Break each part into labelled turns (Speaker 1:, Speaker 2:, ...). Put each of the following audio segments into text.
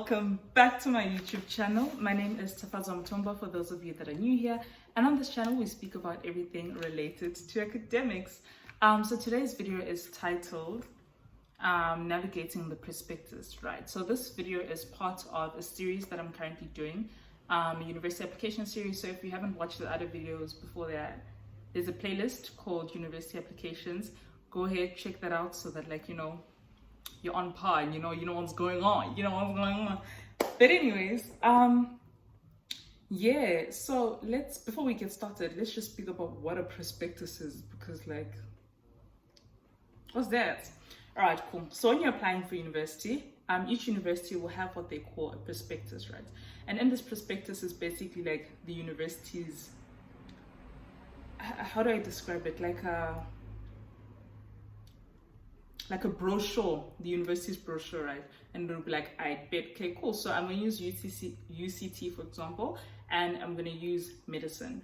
Speaker 1: welcome back to my YouTube channel. My name is Tafazo Mtomba for those of you that are new here, and on this channel we speak about everything related to academics. So today's video is titled Navigating the Prospectus, right? So this video is part of a series that I'm currently doing, a university application series. So if you haven't watched the other videos before that, there's a playlist called University Applications. Go ahead, check that out so that you're on par and you know what's going on, But anyways, yeah, so before we get started, let's just speak about what a prospectus is, because what's that? All right, cool. So when you're applying for university, each university will have what they call a prospectus, right? And in this prospectus is basically like the university's, how do I describe it? Like a brochure, the university's brochure, right? And it'll be like, I bet, okay, cool. So I'm gonna use UCT, for example, and I'm gonna use medicine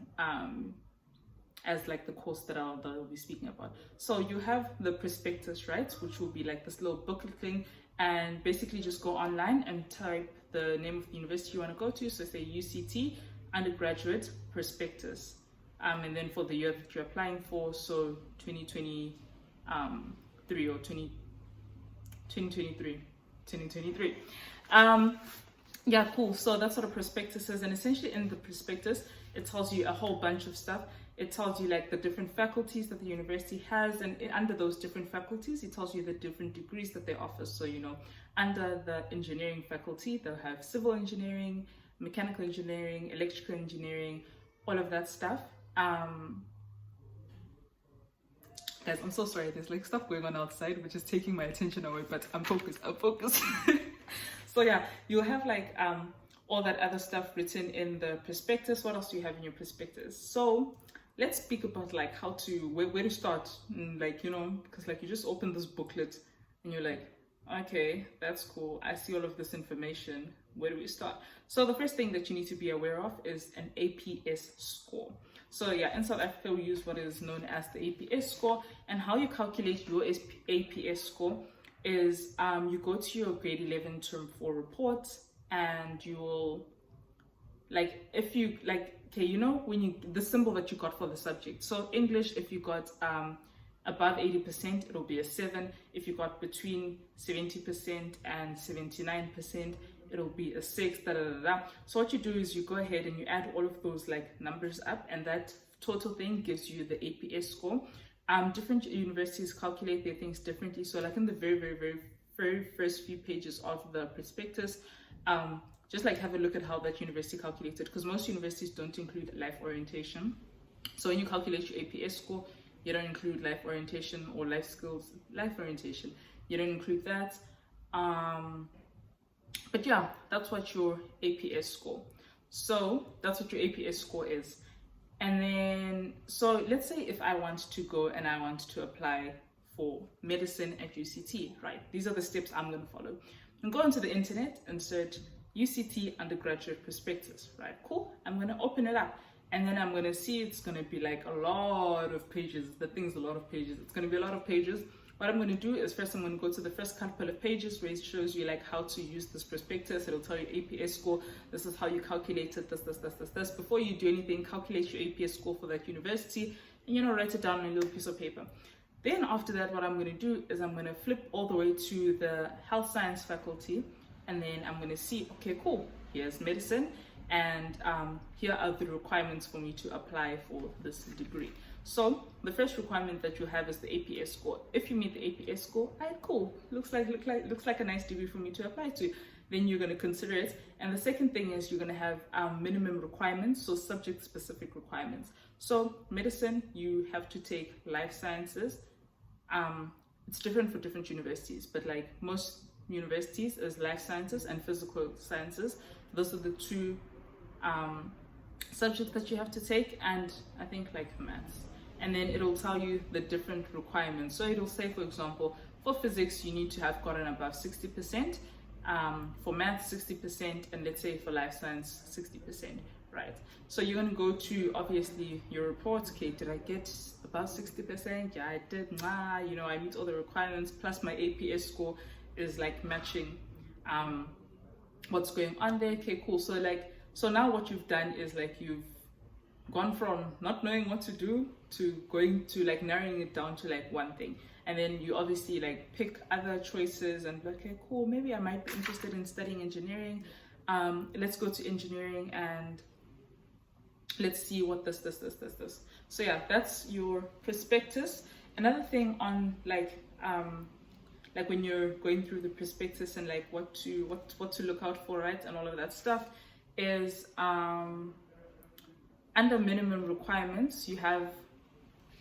Speaker 1: as like the course that I'll be speaking about. So you have the prospectus, right? Which will be like this little booklet thing, and basically just go online and type the name of the university you wanna go to. So say UCT, undergraduate prospectus. And then for the year that you're applying for, so 2023 or 2023. Yeah, cool. So that's what a prospectus is, and essentially in the prospectus it tells you a whole bunch of stuff. It tells you like the different faculties that the university has, and under those different faculties it tells you the different degrees that they offer. So under the engineering faculty they'll have civil engineering, mechanical engineering, electrical engineering, all of that stuff. Guys, I'm so sorry, there's like stuff going on outside which is taking my attention away, but I'm focused. So yeah, you'll have like all that other stuff written in the prospectus. What else do you have in your prospectus? So let's speak about like how to, where to start, because like you just open this booklet and you're like, okay, that's cool, I see all of this information, where do we start? So the first thing that you need to be aware of is an APS score. So yeah, in South Africa we use what is known as the APS score, and how you calculate your APS score is you go to your grade 11 term 4 report, and you will when the symbol that you got for the subject. So English, if you got above 80%, it'll be a 7. If you got between 70% and 79%, it'll be a 6. So what you do is you go ahead and you add all of those like numbers up, and that total thing gives you the APS score. Different universities calculate their things differently. So like in the very first few pages of the prospectus, just like have a look at how that university calculated, because most universities don't include life orientation. So when you calculate your APS score, you don't include life orientation or life skills, life orientation. You don't include that. But yeah, that's what your APS score. So that's what your APS score is. And then, so let's say if I want to go and I want to apply for medicine at UCT, right? These are the steps I'm going to follow. I'm going to the internet and search UCT undergraduate prospectus, right? Cool. I'm going to open it up, and then I'm going to see it's going to be like a lot of pages. The thing's a lot of pages. It's going to be a lot of pages. What I'm going to do is first I'm going to go to the first couple of pages where it shows you like how to use this prospectus. It'll tell you APS score. This is how you calculate it. This. Before you do anything, calculate your APS score for that university, and write it down on a little piece of paper. Then after that, what I'm going to do is I'm going to flip all the way to the health science faculty, and then I'm going to see, okay, cool, here's medicine, and here are the requirements for me to apply for this degree. So the first requirement that you have is the APS score. If you meet the APS score, alright, cool, looks like a nice degree for me to apply to. Then you're going to consider it. And the second thing is you're going to have minimum requirements, so subject specific requirements. So medicine, you have to take life sciences. It's different for different universities, but like most universities is life sciences and physical sciences. Those are the two subjects that you have to take, and I think like maths. And then it'll tell you the different requirements. So it'll say, for example, for physics you need to have gotten above 60%, for maths 60%, and let's say for life science 60%, right? So you're going to go to obviously your reports. Okay, did I get above 60%? Yeah, I did. I meet all the requirements, plus my APS score is like matching what's going on there. Okay, cool. So like, so now what you've done is like you've gone from not knowing what to do to going to like narrowing it down to like one thing. And then you obviously like pick other choices and like, okay, cool, maybe I might be interested in studying engineering. Let's go to engineering and let's see what this. So yeah, that's your prospectus. Another thing on like when you're going through the prospectus and like what to look out for, right, and all of that stuff is under minimum requirements, you have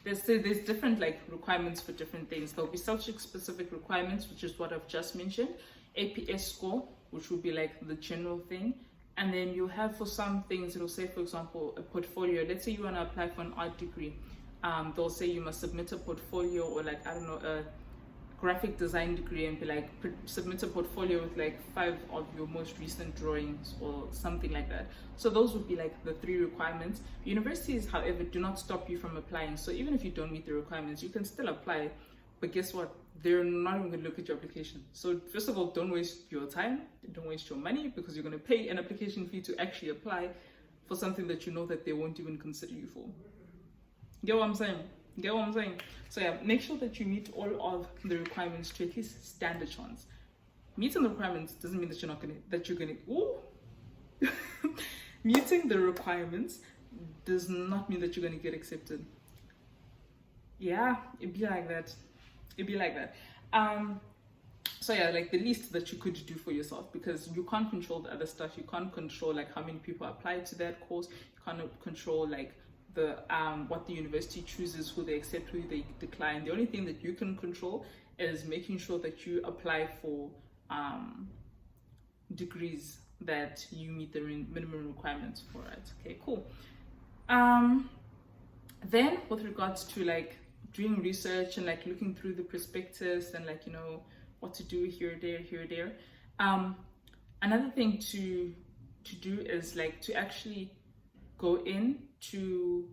Speaker 1: there's different like requirements for different things. There'll be subject specific requirements, which is what I've just mentioned, APS score, which will be like the general thing, and then you'll have for some things it'll say, for example, a portfolio. Let's say you want to apply for an art degree, they'll say you must submit a portfolio, or like, I don't know, a graphic design degree, and be like, submit a portfolio with like 5 of your most recent drawings or something like that. So those would be like the 3 requirements. Universities, however, do not stop you from applying. So even if you don't meet the requirements, you can still apply. But guess what? They're not even going to look at your application. So first of all, don't waste your time, don't waste your money, because you're going to pay an application fee to actually apply for something that you know that they won't even consider you for. Get what I'm saying? Get what I'm saying? So yeah, make sure that you meet all of the requirements to at least stand a chance. Meeting the requirements doesn't mean that you're gonna ooh. Meeting the requirements does not mean that you're gonna get accepted. Yeah, it'd be like that. So yeah, like the least that you could do for yourself, because you can't control the other stuff. You can't control like how many people apply to that course. You can't control like the what the university chooses, who they accept, who they decline. The only thing that you can control is making sure that you apply for degrees that you meet the minimum requirements for it. Okay, cool. Then with regards to like doing research and like looking through the prospectus and like, you know, what to do here, there, another thing to do is like to actually go in to,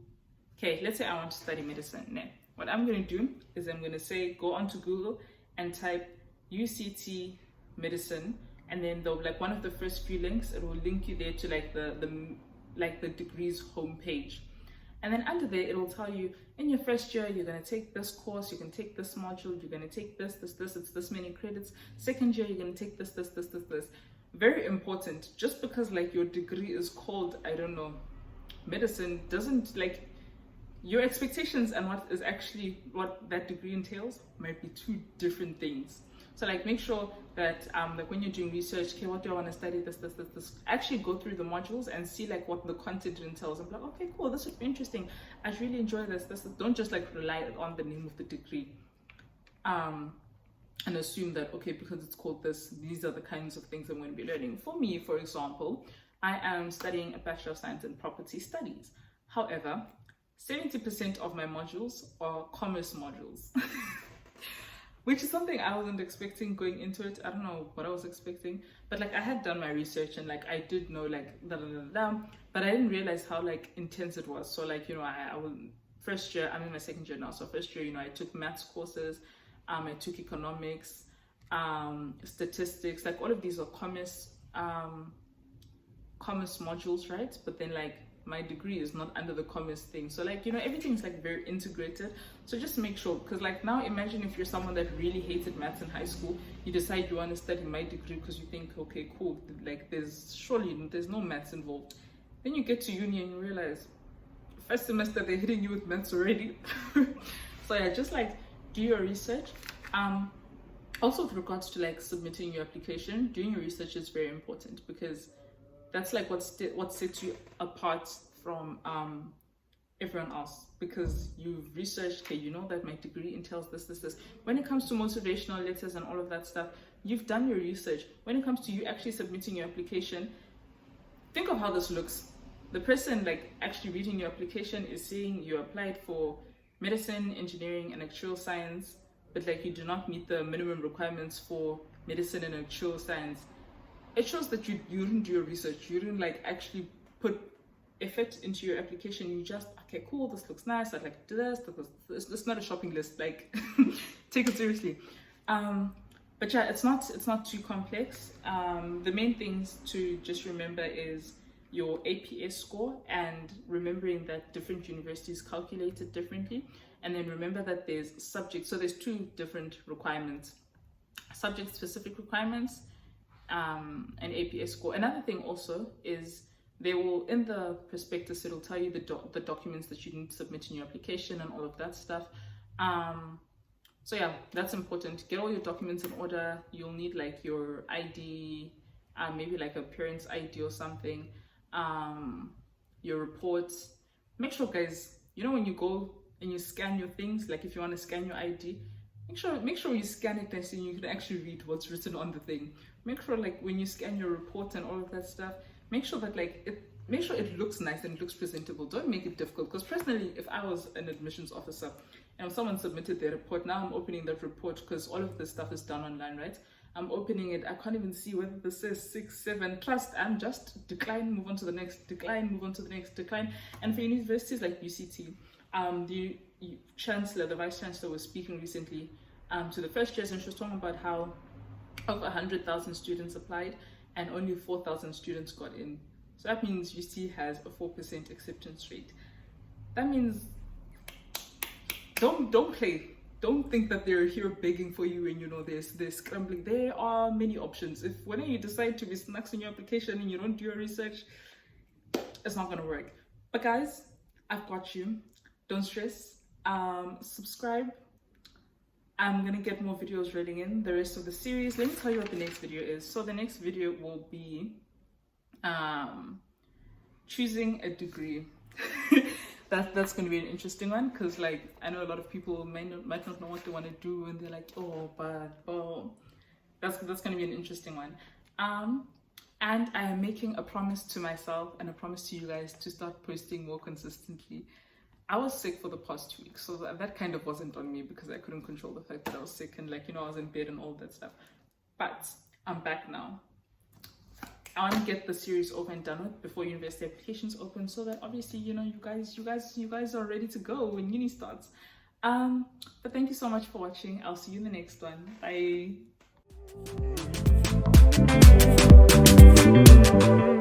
Speaker 1: okay, let's say I want to study medicine. Now, what I'm going to do is I'm going to say, go onto Google and type UCT medicine, and then they'll like one of the first few links, it will link you there to like the degrees homepage. And then under there, it will tell you in your first year, you're going to take this course, you can take this module, you're going to take this, it's this many credits. Second year, you're going to take this. Very important. Just because like your degree is called, I don't know, medicine, doesn't like your expectations and what is actually what that degree entails might be 2 different things. So like make sure that like when you're doing research, okay, what do I want to study, this, actually go through the modules and see like what the content entails and be like, okay, cool, this would be interesting, I really enjoy this. Don't just like rely on the name of the degree and assume that, okay, because it's called this, these are the kinds of things I'm going to be learning. For me, for example, I am studying a Bachelor of Science in Property Studies. However, 70% of my modules are commerce modules, which is something I wasn't expecting going into it. I don't know what I was expecting, but like I had done my research and like I did know like but I didn't realize how like intense it was. So like, you know, I was first year, I'm in my second year now. So first year, you know, I took maths courses, I took economics, statistics, like all of these are commerce modules, right? But then like my degree is not under the commerce thing, so like, you know, everything's like very integrated. So just make sure, because like now imagine if you're someone that really hated maths in high school, you decide you want to study my degree because you think, okay, cool, like there's no maths involved. Then you get to uni and you realize first semester they're hitting you with maths already. So yeah, just like do your research. Also with regards to like submitting your application, doing your research is very important, because that's like what sets you apart from everyone else, because you've researched, okay, you know that my degree entails this. When it comes to motivational letters and all of that stuff, you've done your research. When it comes to you actually submitting your application, think of how this looks. The person like actually reading your application is saying you applied for medicine, engineering, and actuarial science, but like you do not meet the minimum requirements for medicine and actuarial science. It shows that you didn't do your research. You didn't like actually put effort into your application. You just, okay, cool, this looks nice, I'd like to do this. It's not a shopping list, like take it seriously. But yeah, it's not too complex. The main things to just remember is your APS score, and remembering that different universities calculate it differently. And then remember that there's subject, so there's two different requirements: subject specific requirements, and APS score. Another thing also is they will, in the prospectus, it'll tell you the documents that you need to submit in your application and all of that stuff. So yeah, that's important. Get all your documents in order. You'll need like your ID, maybe like a parent's ID or something, your reports. Make sure, guys, you know when you go and you scan your things, like if you want to scan your ID, make sure you scan it and so you can actually read what's written on the thing. Make sure like when you scan your report and all of that stuff, make sure that make sure it looks nice and it looks presentable. Don't make it difficult, because personally, if I was an admissions officer and someone submitted their report, now I'm opening that report because all of this stuff is done online, right? I'm opening it, I can't even see whether this says 6, 7, trust, I'm just decline, move on to the next, decline, move on to the next, decline. And for universities like UCT, the chancellor, the vice chancellor was speaking recently to the first years, and she was talking about how over 100,000 students applied and only 4,000 students got in. So that means UC has a 4% acceptance rate. That means don't play. Don't think that they're here begging for you and you know they're scrambling. There are many options. If when you decide to be snacks in your application and you don't do your research, it's not gonna work. But guys, I've got you. Don't stress. Subscribe. I'm gonna get more videos rolling in the rest of the series. Let me tell you what the next video is. So the next video will be choosing a degree. That's going to be an interesting one, because like I know a lot of people might not know what they want to do, and they're like, that's going to be an interesting one. And I am making a promise to myself and a promise to you guys to start posting more consistently. I was sick for the past 2 weeks, so that kind of wasn't on me because I couldn't control the fact that I was sick and like, you know, I was in bed and all that stuff. But I'm back now. I want to get the series over and done with before university applications open, so that obviously, you know, you guys are ready to go when uni starts. But thank you so much for watching. I'll see you in the next one. Bye.